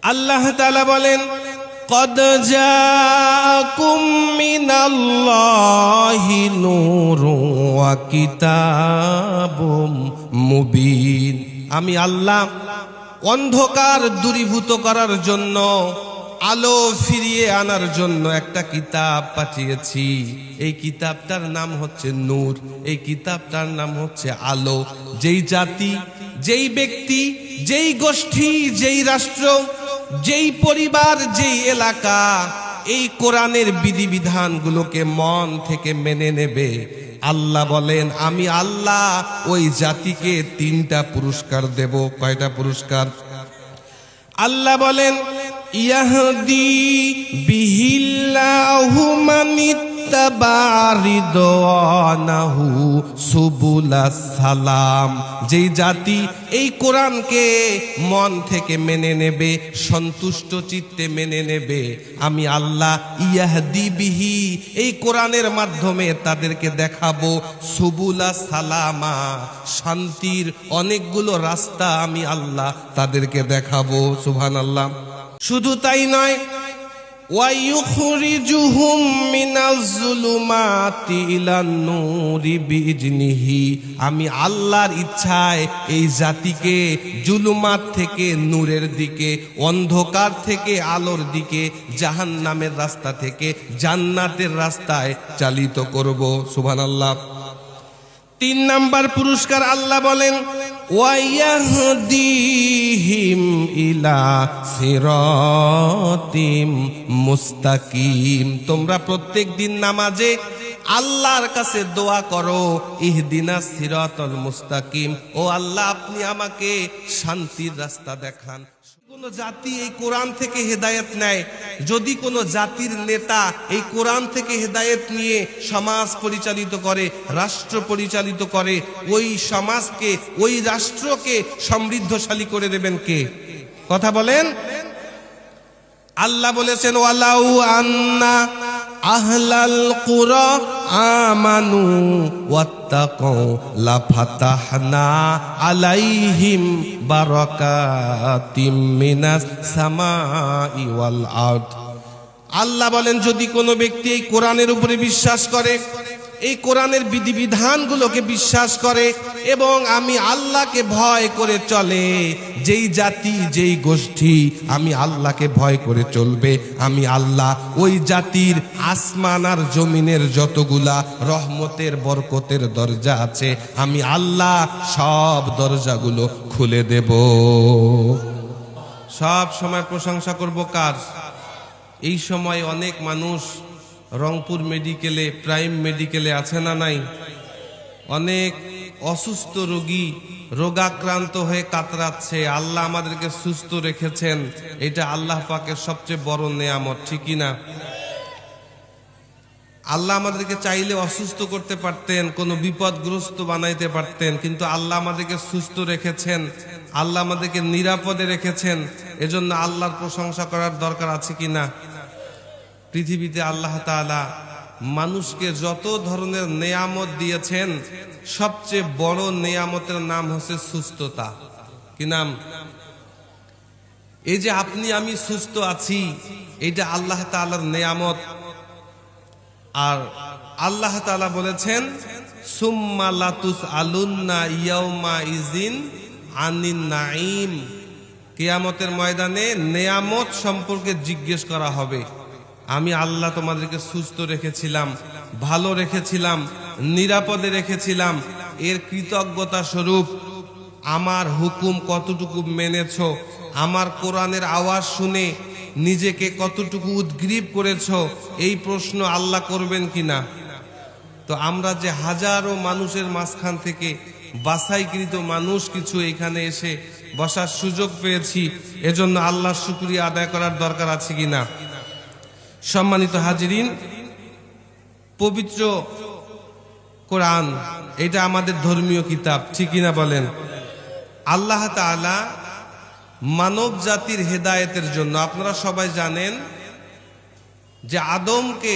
আল্লাহ তাআলা বলেন, قد جاءكم من الله نور وكتاب مبين। আমি আল্লাহ অন্ধকার দূরীভূত করার জন্য, আলো ফিরিয়ে আনার জন্য একটা কিতাব পাঠিয়েছি। এই কিতাবটার নাম হচ্ছে নূর, এই কিতাবটার নাম হচ্ছে আলো। যেই জাতি, যেই ব্যক্তি, যেই গোষ্ঠী, যেই রাষ্ট্র, যেই পরিবার, যেই এলাকা এই কোরআনের বিধিবিধানগুলোকে মন থেকে মেনে নেবে, আল্লাহ বলেন আমি আল্লাহ ওই জাতিকে 3টা পুরস্কার দেব। কয়টা পুরস্কার? আল্লাহ বলেন, ইয়াহদি বিহিল্লাহু মানিত্তাবা রিদওয়ানাহু সুবুলাস সালাম। যেই জাতি এই কোরআনকে মন থেকে মেনে নেবে, সন্তুষ্ট চিত্তে মেনে নেবে, আমি আল্লাহ ইয়াহদি বিহি এই কোরআনের মাধ্যমে তাদেরকে দেখাবো সুবুলাস সালামা, শান্তির অনেকগুলো রাস্তা আমি আল্লাহ তাদেরকে দেখাবো। সুবহানাল্লাহ। শুধু তাই নয়, ওয়ায়ুখরিজুহুম মিনাজ-জুলুমাতি ইলান-নূরি বিইজনিহি। আমি আল্লাহর ইচ্ছায় এই জাতিকে জুলুমাত থেকে নূরের দিকে, অন্ধকার থেকে আলোর দিকে, জাহান্নামের রাস্তা থেকে জান্নাতের রাস্তায় চালিত করব। সুবহানাল্লাহ। 3 নাম্বার পুরস্কার আল্লাহ বলেন, ওয়ায়াহদিহিম ইলা সিরাতিম মুস্তাকিম। তোমরা প্রত্যেক দিন নামাজে আল্লাহর কাছে দোয়া করো, ইহদিনাস সিরাতাল মুস্তাকিম, ও আল্লাহ আপনি আমাকে শান্তির রাস্তা দেখান। কোন জাতি এই কোরআন থেকে হেদায়েত নেয়, যদি কোন জাতির নেতা এই কোরআন থেকে হেদায়েত নিয়ে সমাজ পরিচালিত করে, রাষ্ট্র পরিচালিত করে, ওই সমাজকে, ওই রাষ্ট্রকে সমৃদ্ধশালী করে দেবেন কে? কথা বলেন। আল্লাহ বলেছেন, ওয়ালাউ আন্না আহলাল কুরা আমানু ওয়াত্তাকাউ লাফাতাহনা আলাইহিম বারাকাতিম মিনাস সামাই ওয়াল আরদ। আল্লাহ বলেন, যদি কোনো ব্যক্তি এই কোরআনের উপরে বিশ্বাস করে, এই কোরআনের বিধিবিধানগুলোকে বিশ্বাস করে এবং আমি আল্লাহকে ভয় করে চলে, যেই জাতি, যেই গোষ্ঠী আমি আল্লাহকে ভয় করে চলবে, আমি আল্লাহ ওই জাতির আসমান আর জমিনের যতগুলা রহমতের বরকতের দরজা আছে, আমি আল্লাহ সব দরজাগুলো খুলে দেব। সব সময় প্রশংসা করব কার? এই সময় অনেক মানুষ রংপুর মেডিকেলে, প্রাইম মেডিকেলে আছে না নাই? অনেক অসুস্থ রোগী রোগাক্রান্ত হয়ে কাতরাচ্ছে। আল্লাহ আমাদেরকে সুস্থ রেখেছেন, এটা আল্লাহ পাকের সবচেয়ে বড় নেয়ামত, ঠিক না? আল্লাহ আমাদেরকে চাইলে অসুস্থ করতে পারতেন, কোনো বিপদগ্রস্ত বানাইতে পারতেন, কিন্তু আল্লাহ আমাদেরকে সুস্থ রেখেছেন, আল্লাহ আমাদেরকে নিরাপদে রেখেছেন। এজন্য আল্লাহর প্রশংসা করার দরকার আছে কি না? পৃথিবীতে আল্লাহ তাআলা মানুষকে যত ধরনের নেয়ামত দিয়েছেন, সবচেয়ে বড় নেয়ামতের নাম হচ্ছে সুস্থতা। কি নাম? এই যে আপনি আমি সুস্থ আছি, এটা আল্লাহ তাআলার নেয়ামত। আর আল্লাহ তাআলা বলেছেন, সুম্মা লাতুসআলুন্না ইয়াউমা ইযিন আনিন নাঈম। কিয়ামতের ময়দানে নেয়ামত সম্পর্কে জিজ্ঞেস করা হবে। আমি আল্লাহ তোমাদেরকে সুস্থ রেখেছিলাম, ভালো রেখেছিলাম, নিরাপদে রেখেছিলাম, এর কৃতজ্ঞতা স্বরূপ আমার হুকুম কতটুকু মেনেছো, আমার কোরআনের আওয়াজ শুনে নিজেকে কতটুকু উদ্গ্রীব করেছো, এই প্রশ্ন আল্লাহ করবেন কিনা? তো আমরা যে হাজারো মানুষের মাঝখান থেকে বাছাইকৃত মানুষ কিছু এখানে এসে বসার সুযোগ পেয়েছি, এজন্য আল্লাহর শুকরিয়া আদায় করার দরকার আছে কিনা? সম্মানিত হাজিরিন, পবিত্র কোরআন এটা আমাদের ধর্মীয় কিতাব, ঠিক কিনা বলেন? আল্লাহ তাআলা মানব জাতির হেদায়েতের জন্য, আপনারা সবাই জানেন যে আদমকে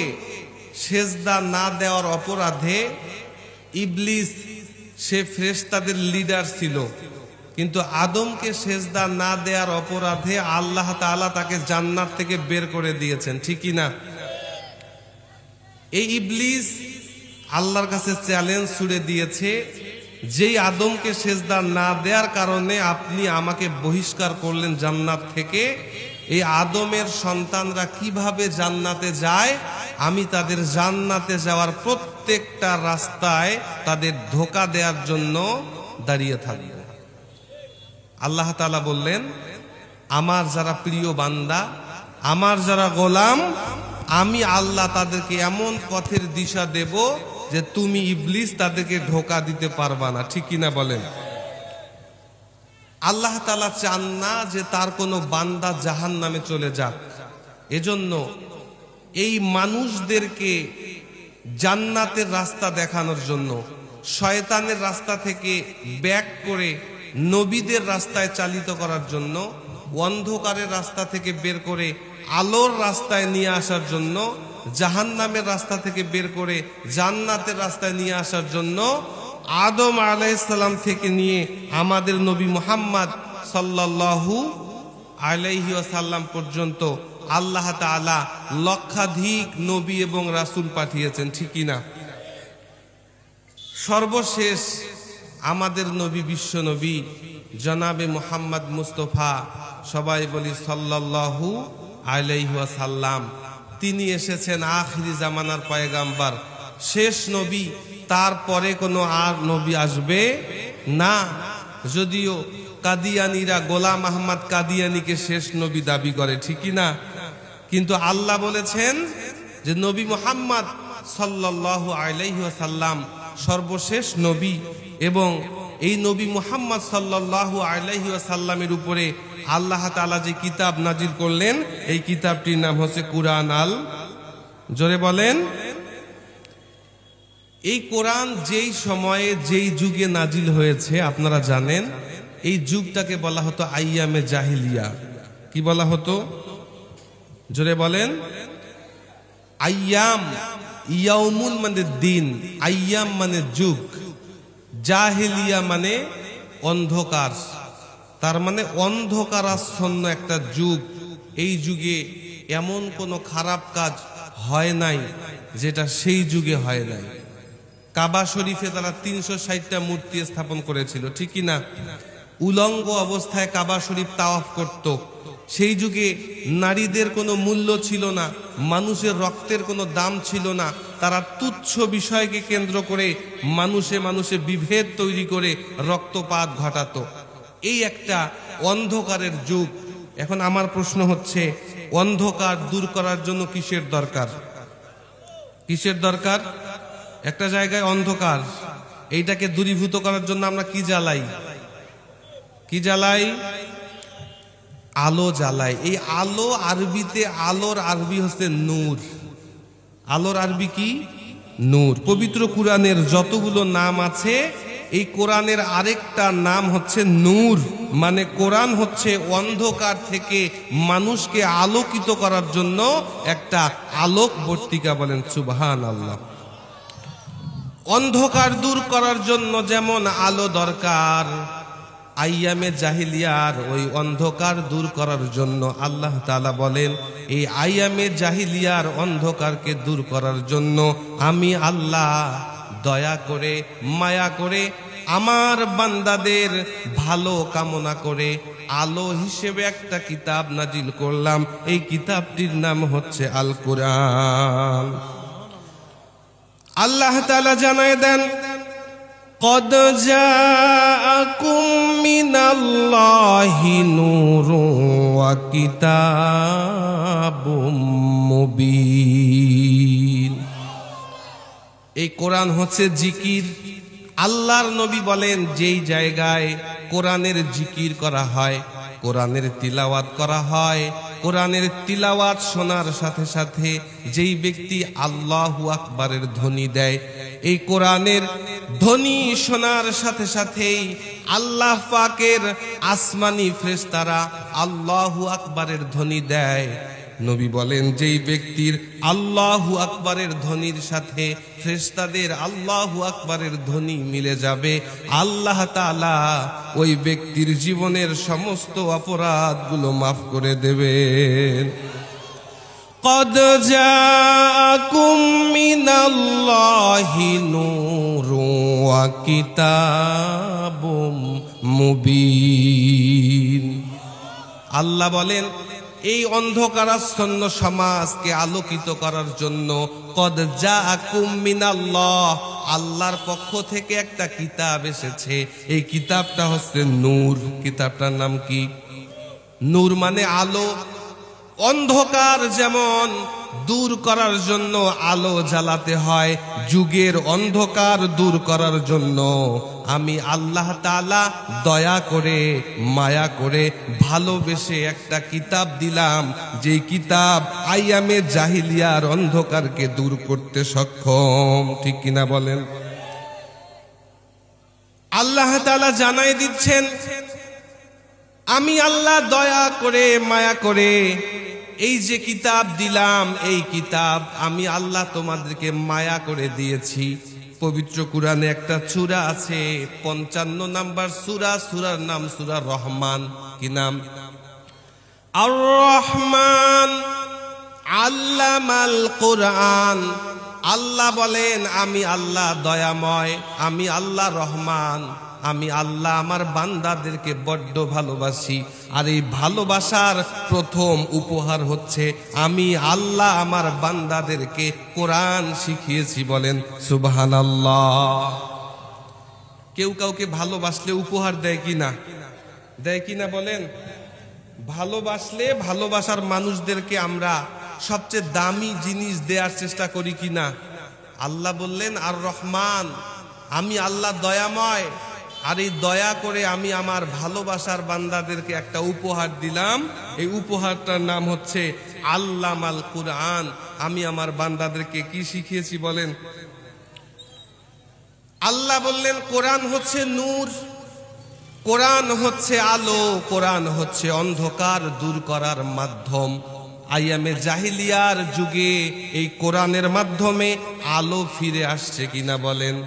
সেজদা না দেওয়ার অপরাধে ইবলিস, সে ফেরেশতাদের লিডার ছিল, কিন্তু আদমকে সেজদা না দেওয়ার অপরাধে আল্লাহ তাআলা তাকে জান্নাত থেকে বের করে দিয়েছেন, ঠিক কি না? এই ইবলিস আল্লাহর কাছে চ্যালেঞ্জ ছুড়ে দিয়েছে, যেই আদমকে সেজদা না দেওয়ার কারণে আপনি আমাকে বহিষ্কার করলেন জান্নাত থেকে, এই আদমের সন্তানরা কিভাবে জান্নাতে যায়, আমি তাদের জান্নাতে যাওয়ার প্রত্যেকটা রাস্তায় তাদের ধোঁকা দেওয়ার জন্য দাঁড়িয়ে থাকব। আল্লাহ তাআলা বললেন, আমার যারা প্রিয় বান্দা, আমার যারা গোলাম, আমি আল্লাহ তাদেরকে এমন পথের দিশা দেব যে তুমি ইবলিস তাদেরকে ধোঁকা দিতে পারবা না, ঠিক কিনা বলেন? আল্লাহ তাআলা চান না যে তার কোনো বান্দা জাহান্নামে চলে যাক। এজন্য এই মানুষদেরকে জান্নাতের রাস্তা দেখানোর জন্য শয়তানের রাস্তা থেকে ব্যাক করে নবীদের রাস্তায় চালিত করার জন্য, অন্ধকারের রাস্তা থেকে বের করে আলোর রাস্তায় নিয়ে আসার জন্য, জাহান্নামের রাস্তা থেকে বের করে জান্নাতের রাস্তায় নিয়ে আসার জন্য আদম আলাইহিস সালাম থেকে নিয়ে আমাদের নবী মুহাম্মদ সাল্লাল্লাহু আলাইহি ওয়াসাল্লাম পর্যন্ত আল্লাহ তাআলা লক্ষাধিক নবী এবং রাসূল পাঠিয়েছেন, ঠিক কি না? সর্বশেষ আমাদের নবী, বিশ্ব নবী জনাবে মুহাম্মদ মুস্তাফা, সবাই বলি সাল্লাল্লাহু আলাইহি ওয়াসাল্লাম, তিনি এসেছেন আখিরি জামানার পয়গাম্বার, শেষ নবী। তারপরে কোনো আর নবী আসবে না। যদিও কাদিয়ানীরা গোলাম আহমদ কাদিয়ানীকে শেষ নবী দাবি করে, ঠিক কি না? কিন্তু আল্লাহ বলেছেন যে নবী মুহাম্মদ সাল্লাল্লাহু আলাইহি ওয়াসাল্লাম সর্বশেষ নবী, এবং এই নবী মুহাম্মদ সাল্লাল্লাহু আলাইহি ওয়াসাল্লামের উপরে আল্লাহ তাআলা যে কিতাব নাজিল করলেন, এই কিতাবটির নাম হচ্ছে কুরআন। জোরে বলেন। এই কোরআন যেই সময়ে যেই যুগে নাজিল হয়েছে আপনারা জানেন, এই যুগটাকে বলা হতো আইয়ামে জাহিলিয়া। কি বলা হতো? জোরে বলেন। আইয়াম, ইয়াউমুন মানে দিন, আইয়াম মানে যুগ, জাহিলিয়া মানে অন্ধকার। তার মানে অন্ধকারাচ্ছন্ন একটা যুগ। এই যুগে এমন কোনো খারাপ কাজ হয় নাই যেটা সেই যুগে হয় নাই। কাবা শরীফে তারা 360টা মূর্তি স্থাপন করেছিল, ঠিক কি না? উলঙ্গ অবস্থায় কাবা শরীফ তাওয়াফ করত। সেই যুগে নারীদের কোনো মূল্য ছিল না, মানুষের রক্তের কোনো দাম ছিল না। তারা তুচ্ছ বিষয়কে কেন্দ্র করে মানুষে মানুষে বিভেদ তৈরি করে রক্তপাত ঘটাতো। এই একটা অন্ধকারের যুগ। এখন আমার প্রশ্ন হচ্ছে, অন্ধকার দূর করার জন্য কিসের দরকার? কিসের দরকার? একটা জায়গায় অন্ধকার, এইটাকে দূরীভূত করার জন্য আমরা কি জ্বালাই? কি জ্বালাই? আলো জ্বালাই। এই আলো আরবিতে, আলোর আরবি হচ্ছে নূর। আলোর আরবি কি? নূর। পবিত্র কুরআনের যতগুলো নাম আছে, এই কোরআনের আরেকটা নাম হচ্ছে নূর। মানে কোরআন হচ্ছে অন্ধকার থেকে মানুষকে আলোকিত করার জন্য একটা আলোক বর্তিকা। বলেন সুবহানাল্লাহ। অন্ধকার দূর করার জন্য যেমন আলো দরকার, আইয়ামে জাহিলিয়ার ওই অন্ধকার দূর করার জন্য আল্লাহ তাআলা বলেন, এই আইয়ামে জাহিলিয়ার অন্ধকারকে দূর করার জন্য আমি আল্লাহ দয়া করে, মায়া করে, আমার বান্দাদের ভালো কামনা করে আলো হিসেবে একটা কিতাব নাজিল করলাম। এই কিতাবটির নাম হচ্ছে আল কুরআন। আল্লাহ তাআলা জানায় দেন, قد جاءكم من الله نور وكتاب مبين। এই কোরআন হচ্ছে জিকির। আল্লাহর নবী বলেন, যেই জায়গায় কোরআনের জিকির করা হয়, কোরআনের তিলাওয়াত করা হয়, কোরআনের তিলাওয়াত শোনার সাথে সাথে যেই ব্যক্তি আল্লাহু আকবারের ধ্বনি দেয়, এই কোরআনের ধ্বনি শোনার সাথে সাথেই আল্লাহ পাকের আসমানি ফেরেশতারা আল্লাহু আকবারের ধ্বনি দেয়। নবী বলেন, যেই ব্যক্তির আল্লাহু আকবারের ধ্বনির সাথে ফেরেশতাদের আল্লাহু আকবারের ধ্বনি মিলে যাবে, আল্লাহ তাআলা ওই ব্যক্তির জীবনের সমস্ত অপরাধগুলো মাফ করে দেবেন। قد جاءكم من الله نور وكتاب مبين। আল্লাহ বলেন, এই অন্ধকারাচ্ছন্ন সমাজকে আলোকিত করার জন্য কদ জাআকুম মিনাল্লাহ, আল্লাহর পক্ষ থেকে একটা কিতাব এসেছে। এই কিতাবটা হচ্ছে নূর। কিতাবটার নাম কি? নূর মানে আলো। অন্ধকার যেমন দূর করার জন্য আলো জ্বালাতে হয়, যুগের অন্ধকার দূর করার জন্য আমি আল্লাহ তাআলা দয়া করে মায়া করে ভালোবেসে একটা কিতাব দিলাম, যে কিতাব আইয়ামে জাহিলিয়ার অন্ধকারকে দূর করতে সক্ষম। ঠিক কিনা বলেন? আল্লাহ তাআলা জানাই দিচ্ছেন, আমি আল্লাহ দয়া করে মায়া করে এই যে কিতাব দিলাম, এই কিতাব আমি আল্লাহ তোমাদেরকে মায়া করে দিয়েছি। পবিত্র কুরআনে একটা সূরা আছে, 55 নাম্বার সূরা, সূরার নাম সূরা রহমান। কি নাম? আর রহমান আল্লামাল কুরআন। আল্লাহ বলেন, আমি আল্লাহ দয়াময়, আমি আল্লাহ রহমান, আমি আল্লাহ আমার বান্দাদেরকে বড্ড ভালোবাসি। আর এই ভালোবাসার প্রথম উপহার হচ্ছে আমি আল্লাহ আমার বান্দাদেরকে কোরআন শিখিয়েছি। বলেন সুবহানাল্লাহ। কেউ কাউকে ভালোবাসলে উপহার দেয় কিনা? দেয় কিনা বলেন? ভালোবাসলে ভালোবাসার মানুষদেরকে আমরা সবচেয়ে দামি জিনিস দেওয়ার চেষ্টা করি কিনা? আল্লাহ বললেন, আর রহমান, আমি আল্লাহ দয়াময়, আর এই দয়া করে আমি আমার ভালোবাসার বান্দাদেরকে একটা উপহার দিলাম। এই উপহারটার নাম হচ্ছে আল্লামাল কুরআন। আমি আমার বান্দাদেরকে কি শিখিয়েছি বলেন? আল্লাহ বললেন, কোরআন হচ্ছে নূর, কোরআন হচ্ছে আলো, কোরআন হচ্ছে অন্ধকার দূর করার মাধ্যম। আইয়ামে জাহিলিয়ার যুগে এই কোরআনের মাধ্যমে আলো ফিরে আসছে কিনা বলেন?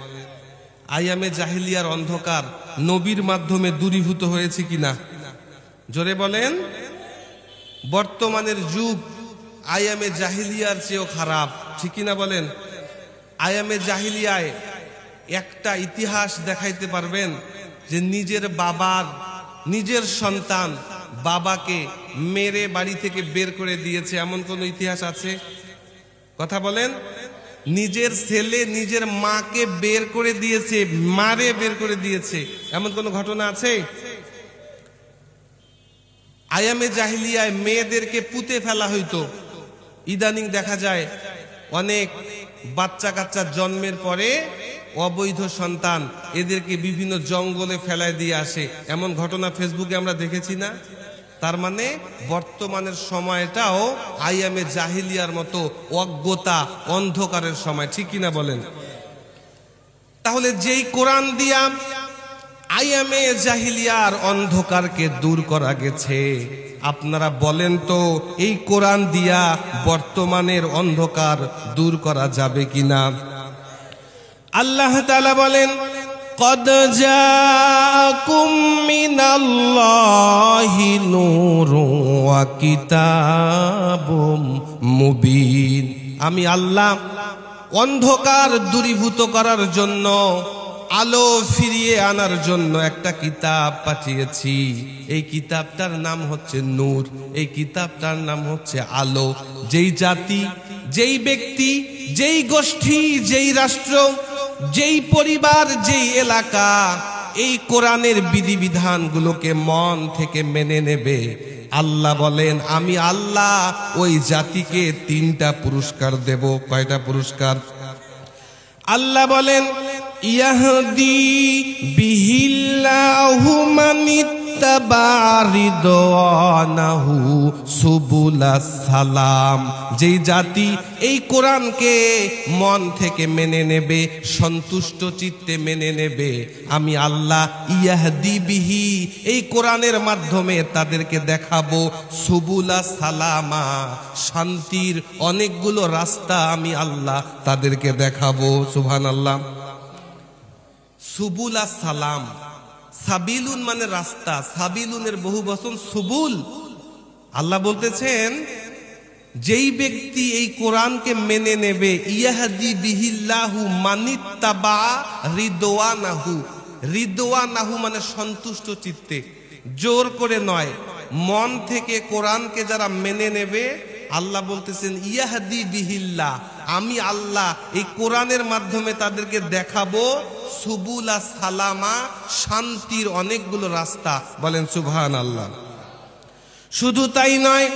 আইয়ামে জাহিলিয়ার অন্ধকার নবীর মাধ্যমে দূরীভূত হয়েছে কিনা? জোরে বলেন। বর্তমানের যুগ আইয়ামে জাহিলিয়ার চেয়েও খারাপ, ঠিক কিনা বলেন? আইয়ামে জাহিলিয়ায় একটা ইতিহাস দেখাইতে পারবেন যে নিজের বাবার, নিজের সন্তান বাবাকে মেরে বাড়ি থেকে বের করে দিয়েছে, এমন কোন ইতিহাস আছে? কথা বলেন। নিজের ছেলে নিজের মাকে বের করে দিয়েছে, মারে বের করে দিয়েছে, এমন কোন ঘটনা আছে? আইয়ামে জাহিলিয়ায় মেয়েদেরকে পুঁতে ফেলা হইতো। ইদানিং দেখা যায় অনেক বাচ্চা কাচ্চা জন্মের পরে অবৈধ সন্তান, এদেরকে বিভিন্ন জঙ্গলে ফেলায় দিয়ে আসে, এমন ঘটনা ফেসবুকে আমরা দেখেছি না? তার মানে বর্তমানের সময়টাও আইয়ামে জাহিলিয়ার মতো অজ্ঞতা অন্ধকারের সময়, ঠিক কিনা বলেন? তাহলে যেই কোরআন দিয়া আইয়ামে জাহিলিয়ার অন্ধকারকে দূর করা গেছে, আপনারা বলেন তো এই কোরআন দিয়া বর্তমানের অন্ধকার দূর করা যাবে কিনা? আল্লাহ তাআলা বলেন, قد جاءكم من الله نور وكتاب مبين। আমি আল্লাহ অন্ধকার দূরীভূত করার জন্য, আলো ফিরিয়ে আনার জন্য একটা কিতাব পাঠিয়েছি। এই কিতাবটার নাম হচ্ছে নূর, এই কিতাবটার নাম হচ্ছে আলো। যেই জাতি, যেই ব্যক্তি, যেই গোষ্ঠী, যেই রাষ্ট্র, যেই পরিবার, যেই এলাকা এই কোরআনের বিধিবিধানগুলোকে মন থেকে মেনে নেবে, আল্লাহ বলেন আমি আল্লাহ ওই জাতিকে 3টা পুরস্কার দেব। কয়টা পুরস্কার? আল্লাহ বলেন, ইয়াহদি বিহিল্লাহু মানিত রিদওয়ানাহু সুবুলাস সালাম, যেই জাতি এই কোরআনকে মন থেকে মেনে নেবে, সন্তুষ্ট চিত্তে মেনে নেবে, আমি আল্লাহ ইয়াহদি বিহি এই কোরআনের মাধ্যমে তাদেরকে দেখাবো সুবুলাস সালামা, শান্তির অনেকগুলো রাস্তা আমি আল্লাহ তাদেরকে দেখাবো। সুবহানাল্লাহ। সুবুলাস সালাম, সাবিলুন মানে রাস্তা, সাবিলুনের বহু বচন সুবুল। আল্লাহ বলতেছেন যেই ব্যক্তি এই কোরআনকে মেনে নেবে, ইয়াহদি বিহিল্লাহু মানিত্তাবা রিদওয়ানাহু, রিদওয়ানাহু মানে সন্তুষ্ট চিত্তে, জোর করে নয়, মন থেকে কোরআনকে যারা মেনে নেবে, আল্লাহ বলতেছেন ইয়াহদি বিহিল্লাহ, আমি আল্লাহ এই কোরআনের মাধ্যমে তাদেরকে দেখাবো সুবুলা সালামা, শান্তির অনেকগুলো রাস্তা। বলেন সুবহানাল্লাহ। শুধু তাই নয়,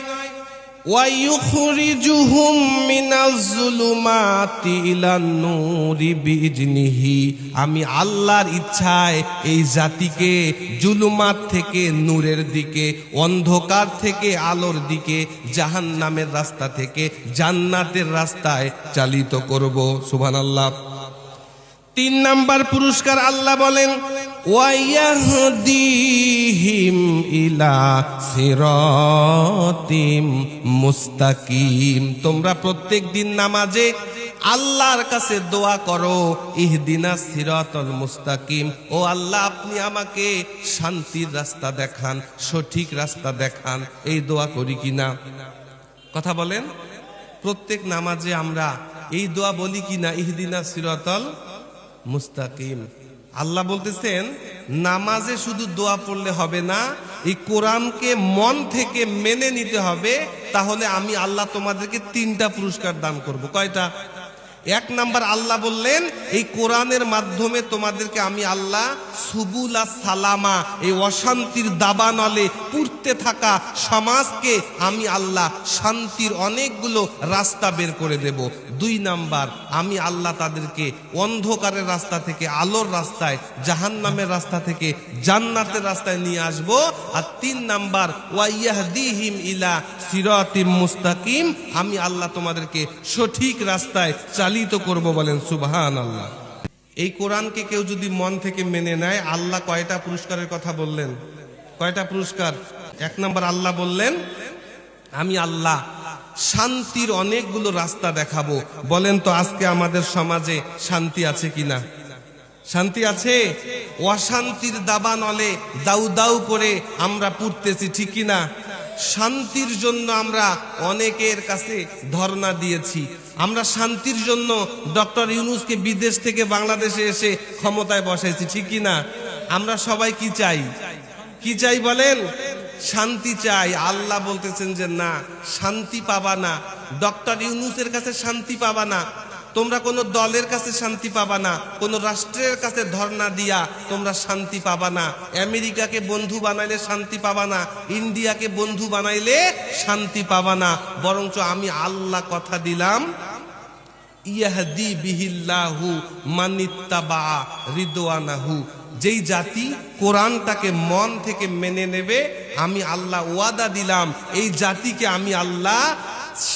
ওয়ায়ুখরিজুহুম মিনাজ-জুলুমাতি ইলান-নূরি বিইজনিহি, আমি আল্লাহর ইচ্ছায় এই জাতিকে জুলুমাত থেকে নূরের দিকে, অন্ধকার থেকে আলোর দিকে, জাহান্নামের রাস্তা থেকে জান্নাতের রাস্তায় চালিত করব। সুবহানাল্লাহ। 3 নাম্বার পুরস্কার আল্লাহ বলেন ওয়ায়াহদিহিম ইলা সিরাতিম মুস্তাকিম, তোমরা প্রত্যেক দিন নামাজে আল্লাহর কাছে দোয়া করো, ইহদিনাস সিরাতাল মুস্তাকিম, ও আল্লাহ আপনি আমাকে শান্তির রাস্তা দেখান, সঠিক রাস্তা দেখান। এই দোয়া করি কিনা? কথা বলেন। প্রত্যেক নামাজে আমরা এই দোয়া বলি কিনা, ইহদিনাস সিরাতাল মুস্তাকিম? আল্লাহ বলতেছেন নামাজে শুধু দোয়া পড়লে হবে না, এই কোরআনকে মন থেকে মেনে নিতে হবে, তাহলে আমি আল্লাহ তোমাদেরকে 3টা পুরস্কার দান করব। কয়টা? 1 নাম্বার আল্লাহ বললেন এই কোরআনের মাধ্যমে তোমাদেরকে আমি আল্লাহ সুবুলা সালামা, এই অশান্তির দাবানলে পুড়তে থাকা সমাজকে আমি আল্লাহ শান্তির অনেকগুলো রাস্তা বের করে দেব। 2 নাম্বার আমি আল্লাহ তাদেরকে অন্ধকারের রাস্তা থেকে আলোর রাস্তায়, জাহান্নামের রাস্তা থেকে জান্নাতের রাস্তায় নিয়ে আসব। আর 3 নাম্বার ওয়াইয়াহদিহিম ইলা সিরাতিম মুস্তাকিম, আমি আল্লাহ তোমাদেরকে সঠিক রাস্তায় চালিত করব। বলেন সুবহানাল্লাহ। এই কোরআনকে কেউ যদি মন থেকে মেনে নেয়, আল্লাহ কয়টা পুরস্কারের কথা বললেন? কয়টা পুরস্কার? 1 নাম্বার আল্লাহ বললেন আমি আল্লাহ শান্তির অনেকগুলো রাস্তা দেখাবো। বলেন তো আজকে আমাদের সমাজে শান্তি আছে কিনা? শান্তি আছে? অশান্তির দাবানলে দাউ দাউ করে আমরা পুড়তেছি, ঠিক কিনা? শান্তির জন্য আমরা অনেকের কাছে ধর্ণা দিয়েছি, আমরা শান্তির জন্য ডক্টর ইউনূসকে বিদেশ থেকে বাংলাদেশে এসে ক্ষমতায় বসাইছি, ঠিক কিনা? আমরা সবাই কি চাই? কি চাই বলেন? শান্তি চাই। আল্লাহ বলতেছেন যে না, শান্তি পাবা না, ডক্টর ইউনূসের কাছে শান্তি পাবা না, তোমরা কোনো দলের কাছে শান্তি পাবা না, কোনো রাষ্ট্রের কাছে ধর্ণা দিয়া তোমরা শান্তি পাবা না, আমেরিকাকে বন্ধু বানাইলে শান্তি পাবা না, ইন্ডিয়াকে বন্ধু বানাইলে শান্তি পাবা না, বরঞ্চ আমি আল্লাহ কথা দিলাম ইয়াহদি বিহিল্লাহু মানিত্তাবা রিদওয়ানাহু, যেই জাতি কোরআনটাকে মন থেকে মেনে নেবে, আমি আল্লাহ ওয়াদা দিলাম এই জাতিকে আমি আল্লাহ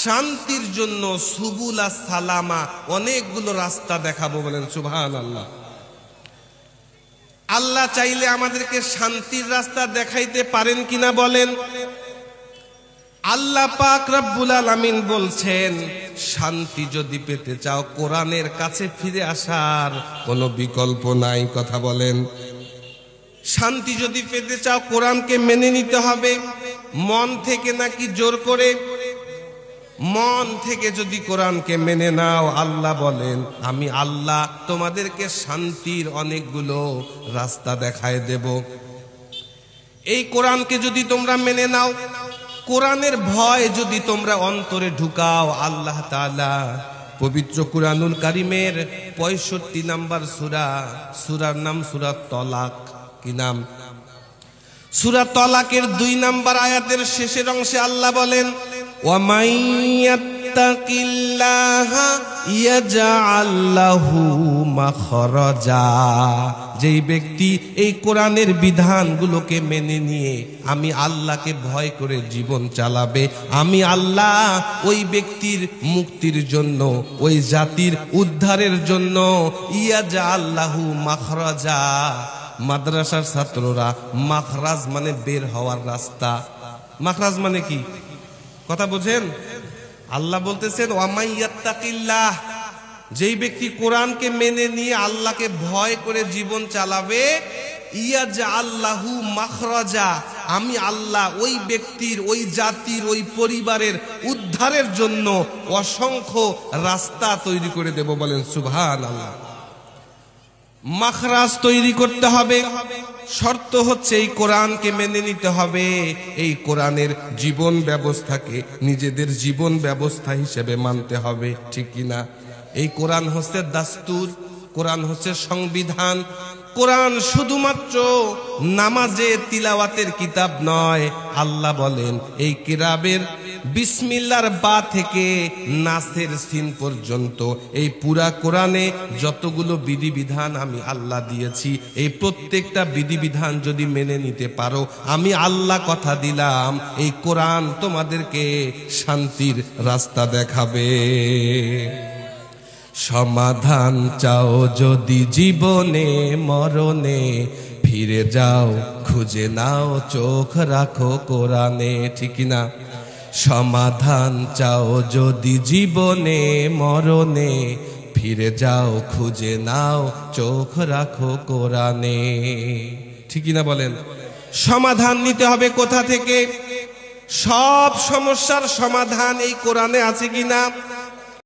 শান্তির জন্য সুবুলা সালামা, অনেকগুলো রাস্তা দেখাবো। বলেন সুবহানাল্লাহ। আল্লাহ চাইলে আমাদেরকে শান্তির রাস্তা দেখাইতে পারেন কিনা বলেন? আল্লাহ পাক রব্বুল আলামিন বলছেন শান্তি যদি পেতে চাও কোরআনের কাছে ফিরে আসার কোনো বিকল্প নাই। কথা বলেন। শান্তি যদি পেতে চাও কোরআনকে মেনে নিতে হবে, মন থেকে নাকি জোর করে? মন থেকে যদি কোরআনকে মেনে নাও, আল্লাহ বলেন আমি আল্লাহ তোমাদেরকে শান্তির অনেকগুলো রাস্তা দেখায় দেব। এই কোরআনকে যদি তোমরা মেনে নাও, কোরআনের ভয় যদি তোমরা অন্তরে ঢুকাও, আল্লাহ তাআলা পবিত্র কুরআনুল কারীমের 65 নাম্বার সূরার নাম সূরা তলাক। কি নাম? সূরা তলাকের 2 নাম্বার আয়াতের শেষের অংশে আল্লাহ বলেন ওয়া মান ইয়াত্তাকিল্লাহা ইয়াজআল লাহু মাখরাজা, যেই ব্যক্তি এই কোরআনের বিধানগুলোকে মেনে নিয়ে আমি আল্লাহকে ভয় করে জীবন চালাবে, আমি আল্লাহ ওই ব্যক্তির মুক্তির জন্য, ওই জাতির উদ্ধারের জন্য ইয়াজআল লাহু মাখরাজা। মাদ্রাসার ছাত্ররা মাখরাজ মানে বের হওয়ার রাস্তা, মাখরাজ মানে কি কথা বুঝেন? আল্লাহ বলতেছেন ওয়ামাই ইয়াত্তাকিল্লাহ, যেই ব্যক্তি কোরআনকে মেনে নিয়ে আল্লাহকে ভয় করে জীবন চালাবে, ইয়াজআল লাহু মাখরাজা, আমি আল্লাহ ওই ব্যক্তির, ওই জাতির, ওই পরিবারের উদ্ধারের জন্য অসংখ্য রাস্তা তৈরি করে দেব। বলেন সুবহানাল্লাহ। মাখরাজ তৈরি করতে হবে, শর্ত হচ্ছে এই কোরআনকে মেনে নিতে হবে, এই কোরআনের জীবন ব্যবস্থাকে নিজেদের জীবন ব্যবস্থা হিসেবে মানতে হবে, ঠিক কিনা? এই কোরআন হচ্ছে দাস্তুর, কোরআন হচ্ছে সংবিধান। কোরআন শুধুমাত্র নামাজে তিলাওয়াতের কিতাব নয়। আল্লাহ বলেন এই কিতাবের বিসমিল্লাহর বা থেকে নাসের সিন পর্যন্ত এই পুরা কোরআনে যতগুলো বিধিবিধান আমি আল্লাহ দিয়েছি, এই প্রত্যেকটা বিধিবিধান যদি মেনে নিতে পারো, আমি আল্লাহ কথা দিলাম এই কোরআন তোমাদেরকে শান্তির রাস্তা দেখাবে। সমাধান চাও যদি জীবনে মরণে, ফিরে যাও খুঁজে নাও চোখ রাখো কোরআনে, ঠিক না? সমাধান চাও যদি জীবনে মরণে, ফিরে যাও খুঁজে নাও চোখ রাখো কোরআনে, ঠিক না বলেন? সমাধান নিতে হবে কোথা থেকে? সব সমস্যার সমাধান এই কোরআনে আছে কিনা?